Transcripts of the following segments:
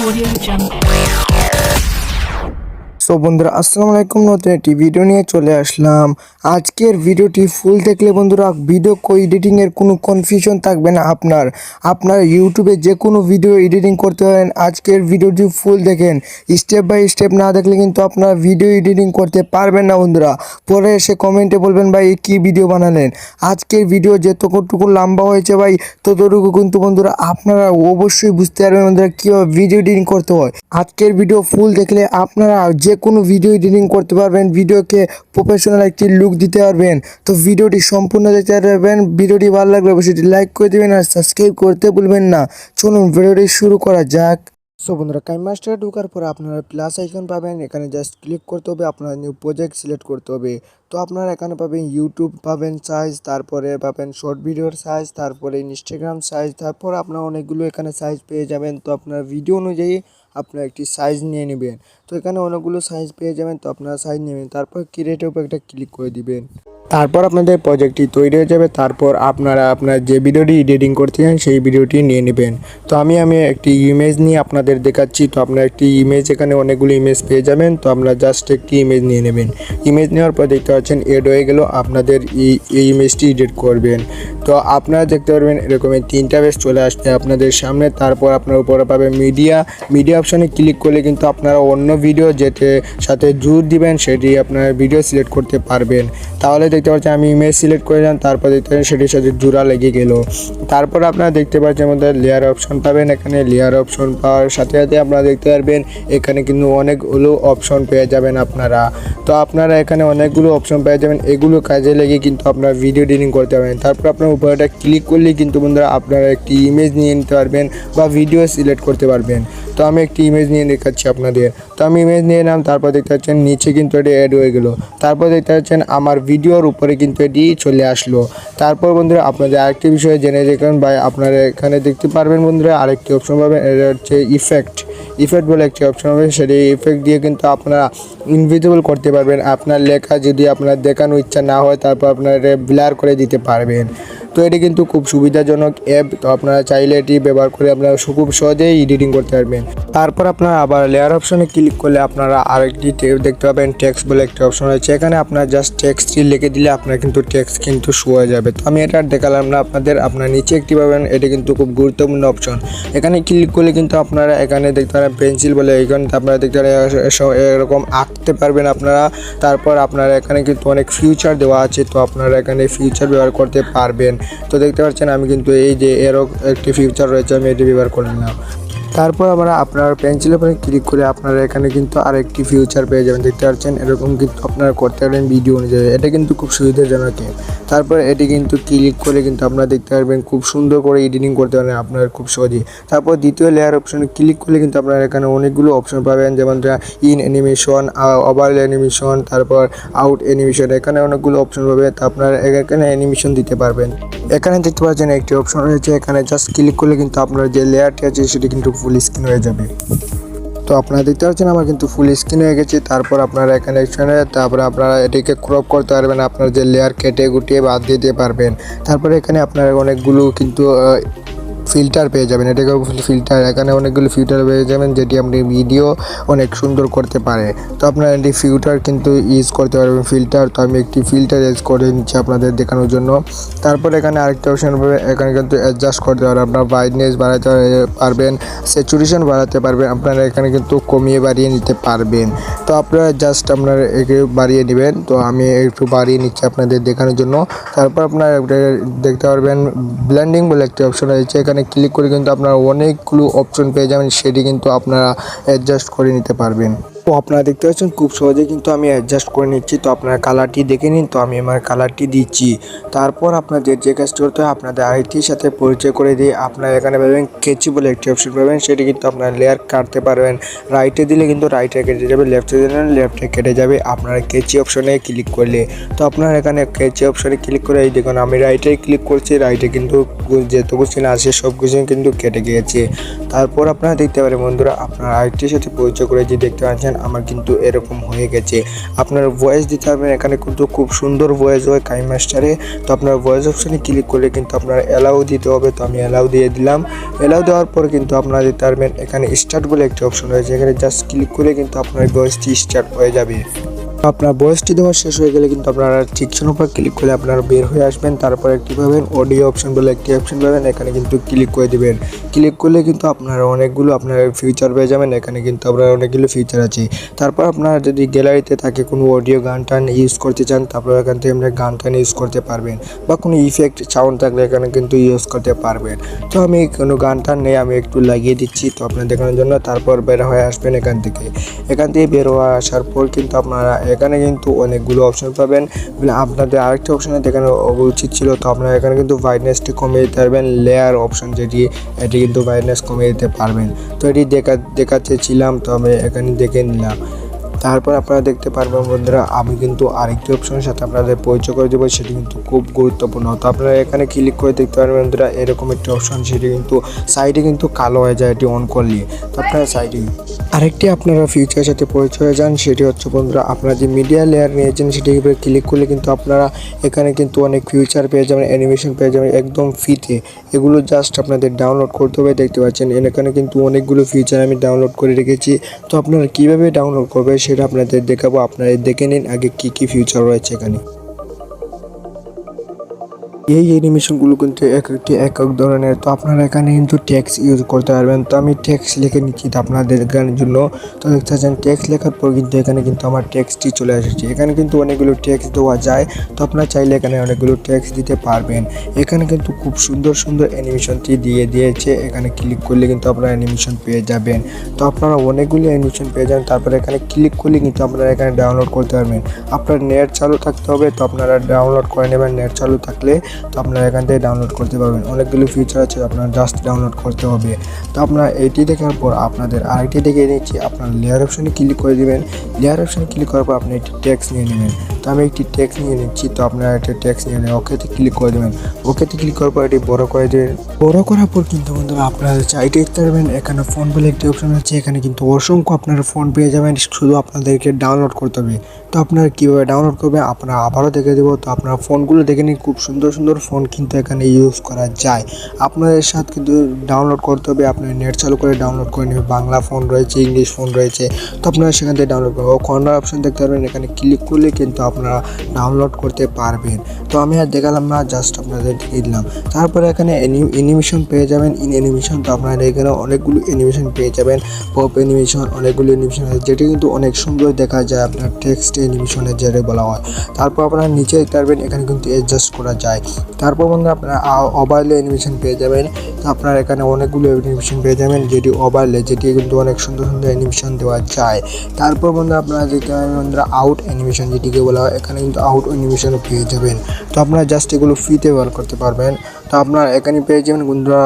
Audio Jungle. So বন্ধুরা আসসালামু আলাইকুম, নতুন একটি ভিডিও নিয়ে চলে আসলাম। আজকের ভিডিওটি ফুল দেখলে বন্ধুরা ভিডিও এডিটিং এর কোনো কনফিউশন থাকবে না। আপনার ইউটিউবে যে কোনো ভিডিও এডিটিং করতে পারেন। আজকের ভিডিওটি ফুল দেখেন, স্টেপ বাই স্টেপ না দেখলে কিন্তু আপনার ভিডিও এডিটিং করতে পারবেন না বন্ধুরা। পরে এসে কমেন্টে বলবেন ভাই কি ভিডিও বানালেন। আজকের ভিডিও যতটুকু লম্বা হয়েছে ভাই ততটুকু কিন্তু বন্ধুরা আপনারা অবশ্যই বুঝতে পারবেন বন্ধুরা কীভাবে ভিডিও এডিটিং করতে হয়। আজকের ভিডিও ফুল দেখলে আপনারা যে কোনো ভিডিও এডিটিং করতে পারবেন, ভিডিওকে প্রফেশনাল একটি লুক দিতে পারবেন। তো ভিডিওটি সম্পূর্ণ দেখতে পারবেন। ভিডিওটি ভালো লাগলে অবশ্যই লাইক করে দেবেন আর সাবস্ক্রাইব করতে ভুলবেন না। চলুন ভিডিওটি শুরু করা যাক। সো বন্ধুরা কাইনমাস্টারে ঢোকার পর আপনারা প্লাস আইকন পাবেন, এখানে জাস্ট ক্লিক করতে হবে, আপনার নিউ প্রজেক্ট সিলেক্ট করতে হবে। তো আপনারা এখানে পাবেন ইউটিউব পাবেন সাইজ, তারপরে পাবেন শর্ট ভিডিওর সাইজ, তারপরে ইনস্টাগ্রাম সাইজ, তারপর আপনার অনেকগুলো এখানে সাইজ পেয়ে যাবেন। তো আপনার ভিডিও অনুযায়ী আপনার একটি সাইজ নিয়ে নেবেন। তো এখানে অনেকগুলো সাইজ পেয়ে যাবেন, তো আপনারা সাইজ নেবেন, তারপর ক্রিয়েটের উপর একটা ক্লিক করে দিবেন। তারপর আপনাদের প্রজেক্টটি তৈরি হয়ে যাবে। তারপর আপনারা আপনার যে ভিডিওটি এডিটিং করতে চান সেই ভিডিওটি নিয়ে নেবেন। তো আমি একটি ইমেজ নিয়ে আপনাদের দেখাচ্ছি। তো আপনার একটি ইমেজ, এখানে অনেকগুলো ইমেজ পেয়ে যাবেন। তো আপনারা জাস্ট একটি ইমেজ নিয়ে নেবেন। ইমেজ নেওয়ার পর দেখতে পাচ্ছেন এড হয়ে গেল, আপনাদের এই ইমেজটি এডিট করবেন। তো আপনারা দেখতে পারবেন এরকম তিনটা পেজ চলে আসছে আপনাদের সামনে। তারপর আপনার উপরে পাবেন মিডিয়া অপশানে ক্লিক করলে কিন্তু আপনারা অন্য ভিডিও যেতে সাথে জোর দিবেন সেটি আপনার ভিডিও সিলেক্ট করতে পারবেন। তাহলে দেখতে পাচ্ছেন আমি ইমেজ সিলেক্ট করে যান, তারপর দেখতে পাচ্ছেন সেটির সাথে জোড়া লেগে গেল। তারপর আপনারা দেখতে পাচ্ছেন আমাদের লেয়ার অপশন পাবেন। এখানে লেয়ার অপশন পাওয়ার সাথে সাথে আপনারা দেখতে পারবেন এখানে কিন্তু অনেকগুলো অপশন পেয়ে যাবেন আপনারা। তো আপনারা এখানে অনেকগুলো অপশন পেয়ে যাবেন, এগুলো কাজে লেগে কিন্তু আপনার ভিডিও এডিটিং করতে পারবেন। তারপর আপনার উপরটা ক্লিক করলেই কিন্তু বন্ধুরা আপনারা একটি ইমেজ নিয়ে নিতে পারবেন বা ভিডিও সিলেক্ট করতে পারবেন। তো আমি একটি ইমেজ নিয়ে দেখাচ্ছি আপনাদের। তো আমি ইমেজ নিয়ে নিলাম, তারপর দেখতে পাচ্ছেন নিচে কিন্তু এটি অ্যাড হয়ে গেল। তারপর দেখতে পাচ্ছেন আমার ভিডিওর উপরে কিন্তু এটি চলে আসলো। তারপর বন্ধুরা আপনাদের আরেকটি বিষয়ে জেনে দেখুন ভাই, আপনারা এখানে দেখতে পারবেন বন্ধুরা আরেকটি অপশন পাবেন, এটা হচ্ছে ইফেক্ট বলে একটি অপশন হবে। সেটি ইফেক্ট দিয়ে কিন্তু আপনারা ইনভিজিবল করতে পারবেন আপনার লেখা, যদি আপনার দেখানো ইচ্ছা না হয় তারপর আপনারা ব্লার করে দিতে পারবেন। তো এটি কিন্তু খুব সুবিধাজনক অ্যাপ। তো আপনারা চাইলে এটি ব্যবহার করে আপনারা খুব সহজেই এডিটিং করতে পারবেন। তারপর আপনারা আবার লেয়ার অপশনে ক্লিক করলে আপনারা আরেকটি দেখতে পাবেন টেক্সট বলে একটি অপশন রয়েছে। এখানে আপনারা জাস্ট টেক্সটটি লিখে দিলে আপনার কিন্তু টেক্সট কিন্তু শো হয়ে যাবে। তো আমি এটা দেখালাম না আপনাদের। আপনার নিচে একটি পাবেন, এটি কিন্তু খুব গুরুত্বপূর্ণ অপশন। এখানে ক্লিক করলে কিন্তু আপনারা এখানে দেখতে পারেন পেন্সিল বলে, এখানে আপনারা দেখতে পারেন এরকম আঁকতে পারবেন আপনারা। তারপর আপনারা এখানে কিন্তু অনেক ফিউচার দেওয়া আছে, তো আপনারা এখানে ফিউচার ব্যবহার করতে পারবেন। তো দেখতে পাচ্ছেন আমি কিন্তু এই যে এরকম একটি ফিউচার রয়েছে, আমি এটি ব্যবহার করে নিলাম। তারপর আমরা আপনার পেন্সিলের উপরে ক্লিক করে আপনারা এখানে কিন্তু আরেকটি ফিউচার পেয়ে যাবেন। দেখতে পাচ্ছেন এরকম কিন্তু আপনারা করতে পারবেন ভিডিও অনুযায়ী। এটা কিন্তু খুব সুবিধাজনক। তারপর এটি কিন্তু ক্লিক করে কিন্তু আপনারা দেখতে পারবেন খুব সুন্দর করে এডিটিং করতে পারবেন আপনারা খুব সহজেই। তারপর দ্বিতীয় লেয়ার অপশনে ক্লিক করলে কিন্তু আপনারা এখানে অনেকগুলো অপশন পাবেন, যেমন ইন অ্যানিমেশন, ওভার অ্যানিমেশন, তারপর আউট অ্যানিমেশন, এখানে অনেকগুলো অপশন পাবেন। তো আপনারা এখানে অ্যানিমেশন দিতে পারবেন। এখানে দেখতে পাচ্ছেন একটি অপশন রয়েছে, এখানে জাস্ট ক্লিক করলে কিন্তু আপনার যে লেয়ারটি আছে সেটি কিন্তু ফুল স্ক্রিন হয়ে যাবে। তো আপনারা দেখতে পাচ্ছেন আমার কিন্তু ফুল স্ক্রিন হয়ে গেছে। তারপর আপনারা এখানে তারপরে আপনারা এটিকে ক্রপ করতে পারবেন, আপনার যে লেয়ার কেটে গুটিয়ে বাদ দিতে পারবেন। তারপরে এখানে আপনারা অনেকগুলো কিন্তু ফিল্টার পেয়ে যাবেন। এটাকে ফিল্টার, এখানে অনেকগুলো ফিল্টার পেয়ে যাবেন যেটি আপনি ভিডিও অনেক সুন্দর করতে পারে। তো আপনারা এটি ফিল্টার কিন্তু ইউজ করতে পারবেন ফিল্টার। তো আমি একটি ফিল্টার ইউজ করে নিচ্ছি আপনাদের দেখানোর জন্য। তারপর এখানে আরেকটা অপশন পাবে, এখানে কিন্তু অ্যাডজাস্ট করতে পারবেন, আপনার ব্রাইটনেস বাড়াতে পারবেন, স্যাচুরেশন বাড়াতে পারবেন, আপনারা এখানে কিন্তু কমিয়ে বাড়িয়ে নিতে পারবেন। তো আপনারা জাস্ট আপনারা একে বাড়িয়ে নেবেন। তো আমি একটু বাড়িয়ে নিচ্ছি আপনাদের দেখানোর জন্য। তারপর আপনারা দেখতে পারবেন ব্লেন্ডিং বলে একটি অপশন রয়েছে, এখানে ক্লিক করে কিন্তু আপনারা অনেকগুলো অপশন পেয়ে যাবেন, সেটি কিন্তু আপনারা অ্যাডজাস্ট করে নিতে পারবেন। তো আপনারা দেখতে পাচ্ছেন খুব সহজে কিন্তু আমি অ্যাডজাস্ট করে নিচ্ছি। তো আপনারা কালারটি দেখে নিন। তো আমি আমার কালারটি দিচ্ছি। তারপর আপনাদের যে কাজটি করতে হয়, আপনাদের আরেকটির সাথে পরিচয় করে দিয়ে আপনারা এখানে পাবেন কেচি বলে একটি অপশন পাবেন, সেটি কিন্তু আপনারা লেয়ার কাটতে পারবেন। রাইটে দিলে কিন্তু রাইটে কেটে যাবে, লেফটে দিলে লেফটে কেটে যাবে আপনারা কেচি অপশনে ক্লিক করলে। তো আপনারা এখানে কেচি অপশনে ক্লিক করে এই দেখুন আমি রাইটে ক্লিক করছি, রাইটে কিন্তু যেটুকু সিন আছে সব কিছু কিন্তু কেটে গিয়েছে। তারপর আপনারা দেখতে পারেন বন্ধুরা, আপনারা আরেকটির সাথে পরিচয় করে যে দেখতে পাচ্ছেন আমার কিন্তু এরকম হয়ে গেছে। আপনার ভয়েস দিতে পারবেন, এখানে কিন্তু খুব সুন্দর ভয়েস হয় কাইনমাস্টারে। তো আপনার ভয়েস অপশানে ক্লিক করলে কিন্তু আপনার অ্যালাউ দিতে হবে, তো আমি অ্যালাউ দিয়ে দিলাম। অ্যালাউ দেওয়ার পর কিন্তু আপনারা দিতে পারবেন এখানে স্টার্ট বলে একটি অপশন রয়েছে, এখানে জাস্ট ক্লিক করে কিন্তু আপনার ভয়েসটি স্টার্ট হয়ে যাবে। আপনার ভয়েসটি দেওয়া শেষ হয়ে গেলে কিন্তু আপনারা ঠিকছেন উপর ক্লিক করে আপনারা বের হয়ে আসবেন। তারপর একটি পাবেন অডিও অপশন বলে একটি অপশন পাবেন, এখানে কিন্তু ক্লিক করে দিবেন। ক্লিক করলে কিন্তু আপনারা অনেকগুলো আপনার ফিচার পেয়ে যাবেন, এখানে কিন্তু আপনার অনেকগুলো ফিচার আছে। তারপর আপনারা যদি গ্যালারিতে থাকে কোনো অডিও গান টান ইউজ করতে চান, তারপর এখান থেকে আপনারা গান টান ইউজ করতে পারবেন, বা কোনো ইফেক্ট সাউন্ড থাকলে এখানে কিন্তু ইউজ করতে পারবেন। তো আমি কোনো গান টান নেই, আমি একটু লাগিয়ে দিচ্ছি তো আপনার দেখানোর জন্য। তারপর বের হয়ে আসবেন এখান থেকে বের হয়ে আসার পর কিন্তু আপনারা এখানে কিন্তু অনেকগুলো অপশন পাবেন। আপনাদের আরেকটা অপশনে দেখানো উচিত ছিল, তো আপনারা এখানে কিন্তু ব্রাইটনেসটি কমিয়ে দিতে পারবেন। লেয়ার অপশন এটি কিন্তু ব্রাইটনেস কমিয়ে দিতে পারবেন। তো এটি দেখাচ্ছিলাম, তো আমি এখানে দেখে নিলাম। তারপর আপনারা দেখতে পারবেন বন্ধুরা, আমি কিন্তু আরেকটি অপশনের সাথে আপনাদের পরিচয় করে দেবো, সেটি কিন্তু খুব গুরুত্বপূর্ণ। তো আপনারা এখানে ক্লিক করে দেখতে পারবেন বন্ধুরা, এরকম একটি অপশন, সেটি কিন্তু সাইডে কিন্তু কালো হয়ে যায় এটি অন করলে। তো আপনারা সাইডে আরেকটি আপনারা ফিউচারের সাথে পরিচয় হয়ে যান, সেটি হচ্ছে বন্ধুরা আপনারা যে মিডিয়া লেয়ার নিয়েছেন সেটির উপরে ক্লিক করলে কিন্তু আপনারা এখানে কিন্তু অনেক ফিউচার পেয়ে যাবেন, অ্যানিমেশন পেয়ে যাবেন একদম ফ্রিতে। এগুলো জাস্ট আপনাদের ডাউনলোড করতে হবে। দেখতে পাচ্ছেন এখানে কিন্তু অনেকগুলো ফিচার আমি ডাউনলোড করে রেখেছি। তো আপনারা কীভাবে ডাউনলোড করবেন সেটা আপনাদের দেখাবো, আপনারা দেখে নিন আগে কী ফিচার রয়েছে এখানে। এই অ্যানিমেশনগুলো কিন্তু এক এক ধরনের। তো আপনারা এখানে কিন্তু টেক্সট ইউজ করতে পারবেন। তো আমি টেক্সট লিখে নিচ্ছি আপনাদের জন্য। তো দেখতে পাচ্ছেন টেক্সট লেখার পর কিন্তু এখানে কিন্তু আমার টেক্সটটি চলে এসেছে। এখানে কিন্তু অনেকগুলো টেক্সট দেওয়া যায়, তো আপনারা চাইলে এখানে অনেকগুলো টেক্সট দিতে পারবেন। এখানে কিন্তু খুব সুন্দর সুন্দর অ্যানিমেশনটি দিয়ে দিয়েছে, এখানে ক্লিক করলে কিন্তু আপনারা অ্যানিমেশন পেয়ে যাবেন। তো আপনারা অনেকগুলো অ্যানিমেশন পেয়ে যাবেন। তারপরে এখানে ক্লিক করলে কিন্তু আপনারা এখানে ডাউনলোড করতে পারবেন। আপনার নেট চালু থাকতে হবে, তো আপনারা ডাউনলোড করে নেবেন নেট চালু থাকলে। তো আপনারা এখান থেকে ডাউনলোড করতে পারবেন, অনেকগুলো ফিচার আছে, আপনারা জাস্ট ডাউনলোড করতে হবে। তো আপনারা এটি দেখার পর আপনাদের আরেকটি দেখে নিচ্ছি, আপনার লেয়ার অপশনে ক্লিক করে দেবেন। লেয়ার অপশনে ক্লিক করার পর আপনি একটি টেক্সট নিয়ে নেবেন। তো আমি একটি টেক্সট নিয়ে নিচ্ছি, তো আপনারা একটা টেক্সট নিয়ে নেবেন, ওকেতে ক্লিক করে দেবেন। ওকেতে ক্লিক করার পর এটি বড় করে দেবেন। বড় করার পর কিন্তু বন্ধুরা আপনারা চাইতে দেখতে পারবেন এখানে ফোন বলে একটি অপশন আছে, এখানে কিন্তু অসংখ্য আপনারা ফোন পেয়ে যাবেন, শুধু আপনাদেরকে ডাউনলোড করতে হবে। তো আপনারা কীভাবে ডাউনলোড করবেন আপনারা আবারও দেখে দেবো। তো আপনারা ফোনগুলো দেখে নিন, খুব সুন্দর সুন্দর ফোন কিন্তু এখানে ইউজ করা যায়। আপনাদের সাথে কিন্তু ডাউনলোড করতে হবে, আপনার নেট চালু করে ডাউনলোড করে নেবেন। বাংলা ফোন রয়েছে, ইংলিশ ফোন রয়েছে, তো আপনারা সেখান থেকে ডাউনলোড করবেন। কর্নার অপশন দেখতে পারবেন, এখানে ক্লিক করলে কিন্তু আপনারা ডাউনলোড করতে পারবেন। তো আমি আর দেখালাম না, জাস্ট আপনাদের দেখিয়ে দিলাম। তারপরে এখানে অ্যানিমেশন পেয়ে যাবেন, ইন অ্যানিমেশন। তো আপনারা এখানে অনেকগুলো অ্যানিমেশন পেয়ে যাবেন, পপ অ্যানিমেশন, অনেকগুলো অ্যানিমেশন আছে, যেটি কিন্তু অনেক সুন্দর দেখা যায়, আপনার টেক্সট অ্যানিমেশনের যেটা বলা হয়। তারপর আপনারা নিচে দেখতে পারবেন এখানে কিন্তু অ্যাডজাস্ট করা যায়। তারপর বন্ধু আপনারা ওভারলে অ্যানিমেশন পেয়ে যাবেন। তো আপনারা এখানে অনেকগুলো অ্যানিমেশন পেয়ে যাবেন, যেটি ওভারলে, যেটি কিন্তু অনেক সুন্দর সুন্দর অ্যানিমেশন দেওয়া যায়। তারপর বন্ধু আপনারা দেখতে পাবেন বন্ধুরা আউট অ্যানিমেশন, যেটিকে বলা হয়, এখানে কিন্তু আউট অ্যানিমেশনও পেয়ে যাবেন। তো আপনারা জাস্ট এগুলো ফ্রিতে ব্যবহার করতে পারবেন। তো আপনারা এখানে পেয়ে যাবেন বন্ধুরা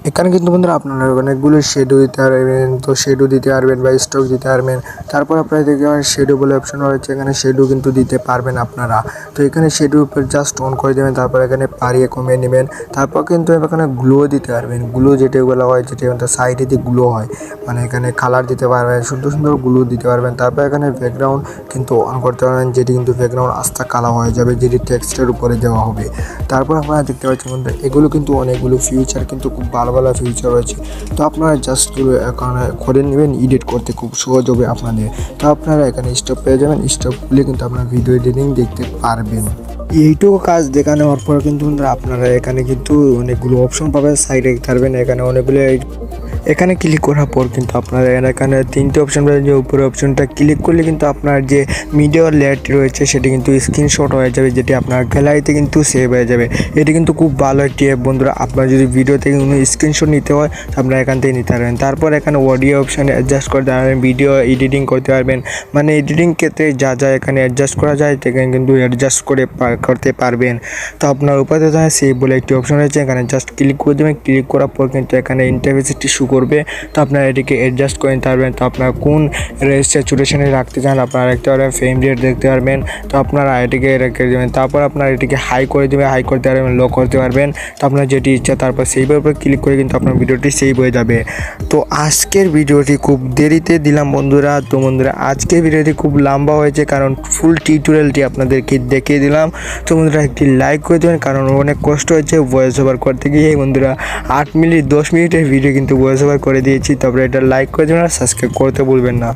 এখানে কিন্তু বন্ধুরা আপনারা অনেকগুলো শেডো দিতে পারবেন। তো শেডো দিতে পারবেন বা স্টক দিতে পারবেন। তারপর আপনারা দেখতে পাবেন শেডো বলে অপশন রয়েছে, এখানে শেডো কিন্তু দিতে পারবেন আপনারা। তো এখানে শেডোর উপর জাস্ট অন করে দেবেন, তারপর এখানে বাড়িয়ে কমিয়ে নেবেন। তারপর কিন্তু এখানে গ্লো দিতে পারবেন, গ্লো যেটা বলা হয়, যেটা সাইডে দিয়ে গ্লো হয়, মানে এখানে কালার দিতে পারবেন, সুন্দর সুন্দর গ্লো দিতে পারবেন। তারপর এখানে ব্যাকগ্রাউন্ড কিন্তু অন করতে পারবেন, যেটি কিন্তু ব্যাকগ্রাউন্ড আস্তে কালো হয়ে যাবে, যেটি টেক্সটের উপরে দেওয়া হবে। তারপর আপনারা দেখতে পাচ্ছেন বন্ধুরা এগুলো কিন্তু অনেকগুলো ফিউচার কিন্তু খুব ভালো ফিউচার রয়েছে। তো আপনারা জাস্ট এখানে করে নেবেন, এডিট করতে খুব সহজ হবে আপনাদের। তো আপনারা এখানে স্টপ পেয়ে যাবেন, স্টপ খুলে কিন্তু আপনার ভিডিও এডিটিং দেখতে পারবেন। এইটুকু কাজ দেখা নেওয়ার পর কিন্তু আপনারা এখানে কিন্তু অনেকগুলো অপশন পাবেন, সাইডে থাকবেন এখানে অনেকগুলো। এখানে ক্লিক করার পর কিন্তু আপনারা এখানে তিনটে অপশন পাবেন, যে উপরে অপশনটা ক্লিক করলে কিন্তু আপনার যে মিডিয়া লেয়ারটি রয়েছে সেটি কিন্তু স্ক্রিনশট হয়ে যাবে, যেটি আপনার গ্যালারিতে কিন্তু সেভ হয়ে যাবে। এটি কিন্তু খুব ভালো একটি অ্যাপ বন্ধুরা। আপনার যদি ভিডিও থেকে কোনো স্ক্রিনশট নিতে হয় আপনারা এখান থেকে নিতে পারবেন। তারপর এখানে অডিও অপশানে অ্যাডজাস্ট করতে পারবেন, ভিডিও এডিটিং করতে পারবেন, মানে এডিটিং ক্ষেত্রে যা যা এখানে অ্যাডজাস্ট করা যায় সেখানে কিন্তু অ্যাডজাস্ট করতে পারবেন। তো আপনার উপায় সেভ বলে একটি অপশন রয়েছে, এখানে জাস্ট ক্লিক করে দেবেন। ক্লিক করার পর কিন্তু এখানে ইন্টারফেসটি শো করবে। তো আপনারা এটিকে অ্যাডজাস্ট করে নিতে পারবেন। তো আপনারা কোন স্যাচুরেশনে রাখতে চান আপনারা রাখতে পারবেন, ফ্রেম রেট দেখতে পারবেন। তো আপনারা এটিকে রেখে দেবেন, তারপর আপনারা এটিকে হাই করে দেবেন, হাই করতে পারবেন, লো করতে পারবেন। তো আপনার যেটি ইচ্ছা তারপর সেইভাবে উপর ক্লিক করে কিন্তু আপনার ভিডিওটি সেভ হয়ে যাবে। তো আজকের ভিডিওটি খুব দেরিতে দিলাম বন্ধুরা। তো বন্ধুরা আজকের ভিডিওটি খুব লম্বা হয়েছে কারণ ফুল টিউটোরিয়ালটি আপনাদেরকে দেখিয়ে দিলাম। তো বন্ধুরা একটি লাইক করে দেবেন কারণ অনেক কষ্ট হয়েছে ভয়েস ওভার করতে গিয়ে বন্ধুরা। 8 মিনিট 10 মিনিটের ভিডিও কিন্তু ভয়েস ওভার করে দিয়েছি। তারপরে এটা লাইক করে দেবেন আর সাবস্ক্রাইব করতে ভুলবেন না।